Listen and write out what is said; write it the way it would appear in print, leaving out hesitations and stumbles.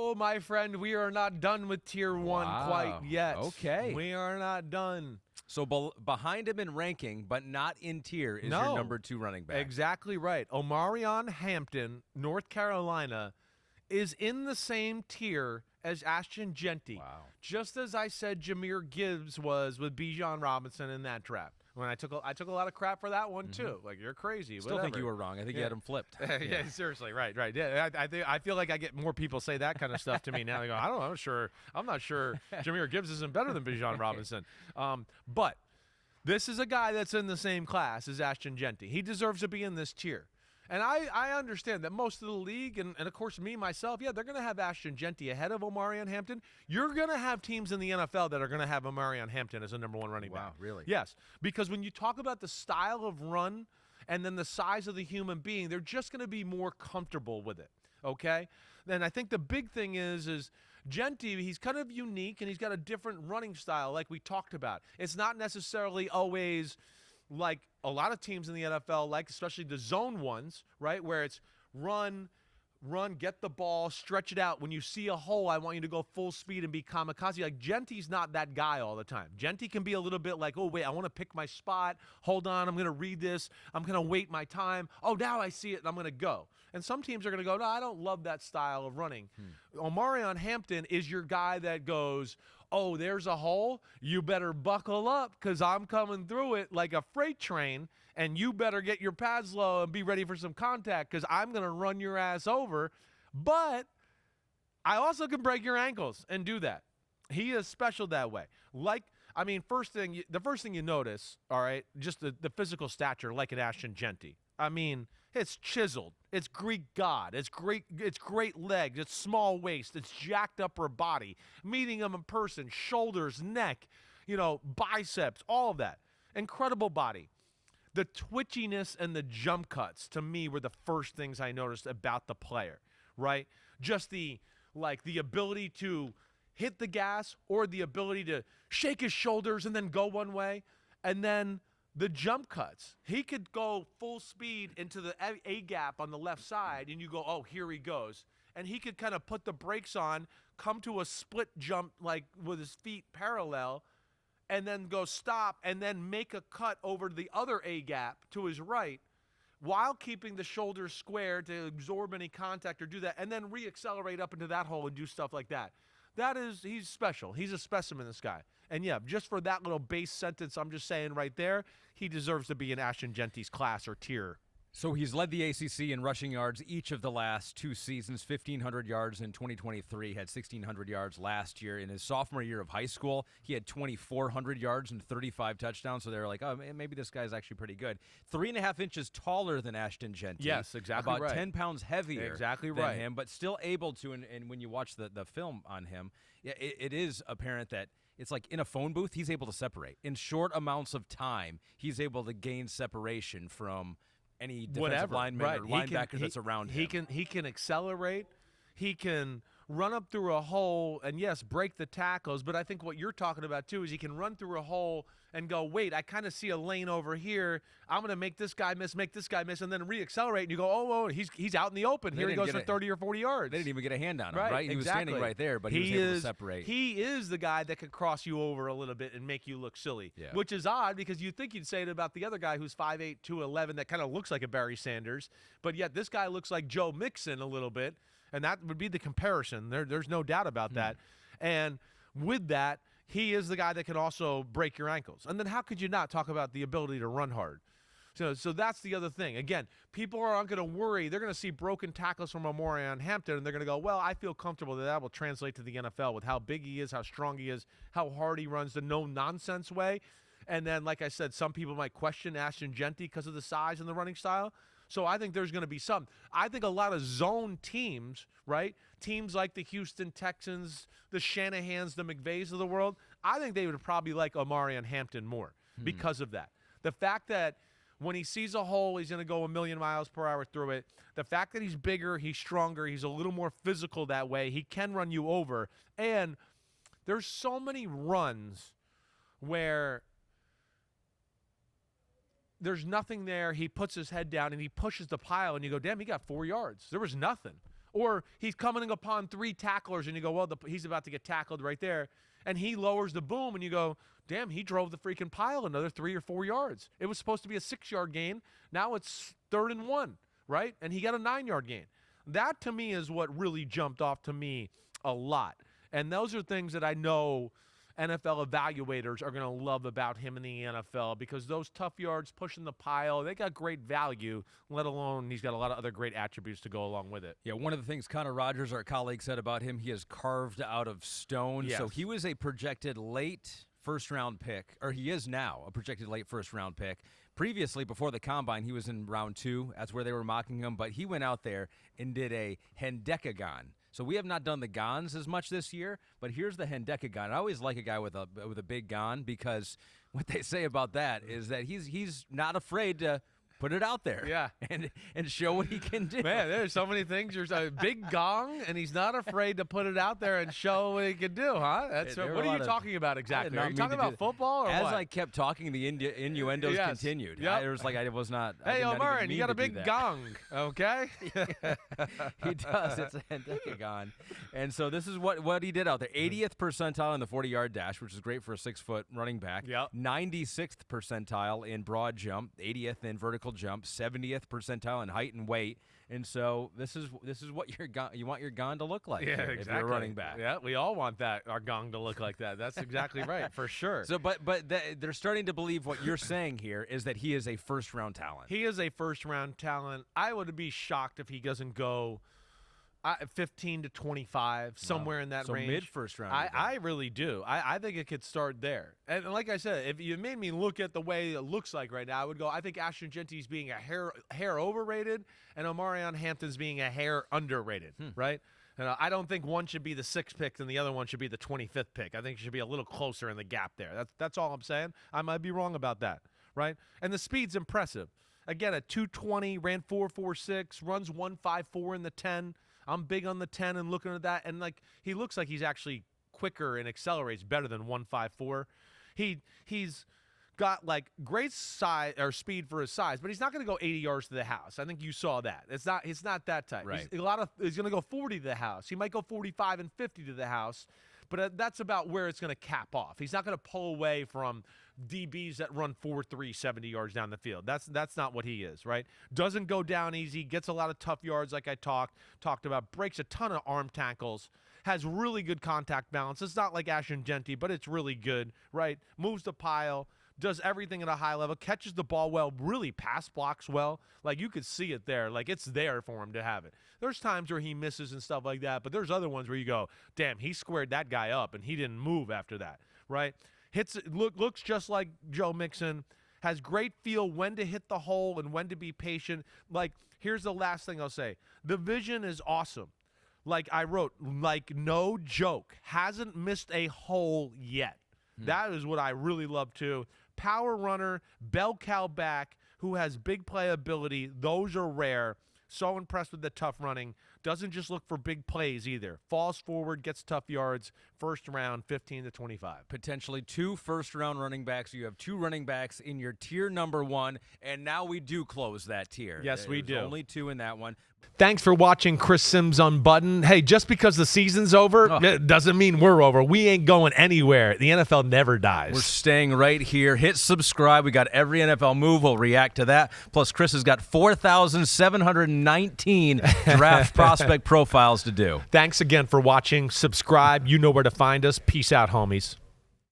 Oh, my friend, we are not done with Tier 1 quite yet. Okay. We are not done. So behind him in ranking, but not in tier, is your number 2 running back. Exactly right. Omarion Hampton, North Carolina, is in the same tier as Ashton Genty. Wow. Just as I said Jahmyr Gibbs was with Bijan Robinson in that draft. When I took a lot of crap for that one too. Like, you're crazy. Still think you were wrong. I think you had him flipped. Yeah, seriously, right. Yeah, I feel like I get more people say that kind of stuff to me now. They go, I'm not sure Jahmyr Gibbs isn't better than Bijan Robinson. But this is a guy that's in the same class as Ashton Genty. He deserves to be in this tier. And I understand that most of the league, and of course me, myself, they're going to have Ashton Genty ahead of Omarion Hampton. You're going to have teams in the NFL that are going to have Omarion Hampton as a number 1 running back. Wow, really? Yes, because when you talk about the style of run and then the size of the human being, they're just going to be more comfortable with it, okay? Then I think the big thing is Genty, he's kind of unique, and he's got a different running style like we talked about. It's not necessarily always like a lot of teams in the NFL, like especially the zone ones, right, where it's run, get the ball, stretch it out. When you see a hole, I want you to go full speed and be kamikaze. Like, Genty's not that guy all the time. Genty can be a little bit like, oh, wait, I want to pick my spot. Hold on, I'm going to read this. I'm going to wait my time. Oh, now I see it, and I'm going to go. And some teams are going to go, no, I don't love that style of running. Omarion Hampton is your guy that goes, oh, there's a hole. You better buckle up because I'm coming through it like a freight train, and you better get your pads low and be ready for some contact because I'm going to run your ass over. But I also can break your ankles and do that. He is special that way. The first thing you notice, all right, just the physical stature like an Ashton Genty. I mean, it's chiseled. It's Greek god. It's great legs. It's small waist. It's jacked upper body. Meeting him in person, shoulders, neck, biceps, all of that. Incredible body. The twitchiness and the jump cuts, to me, were the first things I noticed about the player, right? Just the ability to hit the gas or the ability to shake his shoulders and then go one way, and then the jump cuts. He could go full speed into the A gap on the left side, and you go, oh, here he goes. And he could kind of put the brakes on, come to a split jump like with his feet parallel, and then go stop, and then make a cut over to the other A gap to his right while keeping the shoulders square to absorb any contact or do that, and then re-accelerate up into that hole and do stuff like that. He's special. He's a specimen, this guy. And yeah, just for that little base sentence I'm just saying right there, he deserves to be in Ashton Genty's class or tier. So he's led the ACC in rushing yards each of the last 2 seasons, 1,500 yards in 2023, had 1,600 yards last year. In his sophomore year of high school, he had 2,400 yards and 35 touchdowns, so they're like, oh, maybe this guy's actually pretty good. 3.5 inches taller than Ashton Genty. Yes, exactly right. About 10 pounds heavier exactly than right. him, but still able to, and when you watch the film on him, it is apparent that it's like in a phone booth, he's able to separate. In short amounts of time, he's able to gain separation from any defensive lineman or linebacker that's around him. He can accelerate. He can run up through a hole and, yes, break the tackles. But I think what you're talking about, too, is he can run through a hole and go, wait, I kind of see a lane over here. I'm going to make this guy miss, and then re-accelerate. And you go, oh, he's out in the open. Here he goes for 30 or 40 yards. They didn't even get a hand on him, right? He was standing right there, but he was able to separate. He is the guy that could cross you over a little bit and make you look silly, which is odd because you'd think you'd say it about the other guy who's 5'8", 211 that kind of looks like a Barry Sanders. But yet this guy looks like Joe Mixon a little bit. And that would be the comparison. There's no doubt about that. And with that, he is the guy that can also break your ankles. And then how could you not talk about the ability to run hard? So that's the other thing. Again, people aren't going to worry. They're going to see broken tackles from Omarion Hampton, and they're going to go, well, I feel comfortable that will translate to the NFL with how big he is, how strong he is, how hard he runs the no-nonsense way. And then, like I said, some people might question Ashton Genty because of the size and the running style. So I think there's going to be some. I think a lot of zone teams, right? Teams like the Houston Texans, the Shanahans, the McVays of the world, I think they would probably like Omarion Hampton more because of that. The fact that when he sees a hole, he's going to go 1,000,000 miles per hour through it. The fact that he's bigger, he's stronger, he's a little more physical that way. He can run you over. And there's so many runs where there's nothing there. He puts his head down and he pushes the pile, and you go, damn, he got 4 yards. There was nothing. Or he's coming upon 3 tacklers, and you go, well, he's about to get tackled right there. And he lowers the boom, and you go, damn, he drove the freaking pile another 3 or 4 yards. It was supposed to be a 6-yard gain. Now it's 3rd and 1, right? And he got a 9-yard gain. That, to me, is what really jumped off to me a lot. And those are things that I know NFL evaluators are going to love about him in the NFL, because those tough yards, pushing the pile, they got great value, let alone he's got a lot of other great attributes to go along with it. Yeah, one of the things Connor Rogers, our colleague, said about him, he is carved out of stone. Yes. So he was a projected late first-round pick, or he is now a projected late first-round pick. Previously, before the Combine, he was in round 2. That's where they were mocking him. But he went out there and did a hendecagon. So we have not done the gons as much this year, but here's the hendecagon. I always like a guy with a big gon, because what they say about that is that he's not afraid to put it out there, yeah, and show what he can do. Man, there's so many things. There's a big gong, and he's not afraid to put it out there and show what he can do, huh? That's what are you talking about exactly? Are you talking about football or As what? I kept talking, the innuendos continued. Yep. It was like I was not. Hey, Omarion, you got a big gong, okay? He does. It's a hendecagon. And so this is what he did out there. 80th percentile in the 40-yard dash, which is great for a 6-foot running back. Yep. 96th percentile in broad jump, 80th in vertical jump, 70th percentile in height and weight. And so this is what you want your gon to look like. Yeah, here, exactly. If you're a running back. Yeah, we all want our gong to look like that. That's exactly right, for sure. So, but they're starting to believe what you're saying here is that he is a first-round talent. He is a first-round talent. I would be shocked if he doesn't go 15 to 25, somewhere in that range. So mid-first round. I really do. I think it could start there. And like I said, if you made me look at the way it looks like right now, I would go, I think Ashton Genty's being a hair overrated, and Omarion Hampton's being a hair underrated, right? I don't think one should be the 6th pick and the other one should be the 25th pick. I think it should be a little closer in the gap there. That's all I'm saying. I might be wrong about that, right? And the speed's impressive. Again, at 220, ran 4.46, runs 1.54 in the 10. I'm big on the 10 and looking at that, and like he looks like he's actually quicker and accelerates better than 1.54. He's got like great size or speed for his size, but he's not going to go 80 yards to the house. I think you saw that. It's not that type. Right. He's going to go 40 to the house. He might go 45 and 50 to the house, but that's about where it's going to cap off. He's not going to pull away from DBs that run 4.3, 70 yards down the field. That's not what he is, right? Doesn't go down easy, gets a lot of tough yards like I talked about, breaks a ton of arm tackles, has really good contact balance. It's not like Ashton Genty, but it's really good, right? Moves the pile, does everything at a high level, catches the ball well, really pass blocks well. Like you could see it there. Like it's there for him to have it. There's times where he misses and stuff like that, but there's other ones where you go, damn, he squared that guy up and he didn't move after that, right? Looks just like Joe Mixon, has great feel when to hit the hole and when to be patient. Like, here's the last thing I'll say. The vision is awesome. Like I wrote, like no joke, hasn't missed a hole yet. That is what I really love too. Power runner, bell cow back, who has big playability. Those are rare. So impressed with the tough running. Doesn't just look for big plays either. Falls forward, gets tough yards. First round, 15 to 25. Potentially 2 first-round running backs. You have 2 running backs in your tier number 1, and now we do close that tier. Yes, we do. Only 2 in that one. Thanks for watching Chris Simms Unbuttoned. Hey, just because the season's over, it doesn't mean we're over. We ain't going anywhere. The NFL never dies. We're staying right here. Hit subscribe. We got every NFL move. We'll react to that. Plus, Chris has got 4,719 draft prospect profiles to do. Thanks again for watching. Subscribe. You know where to find us. Peace out, homies.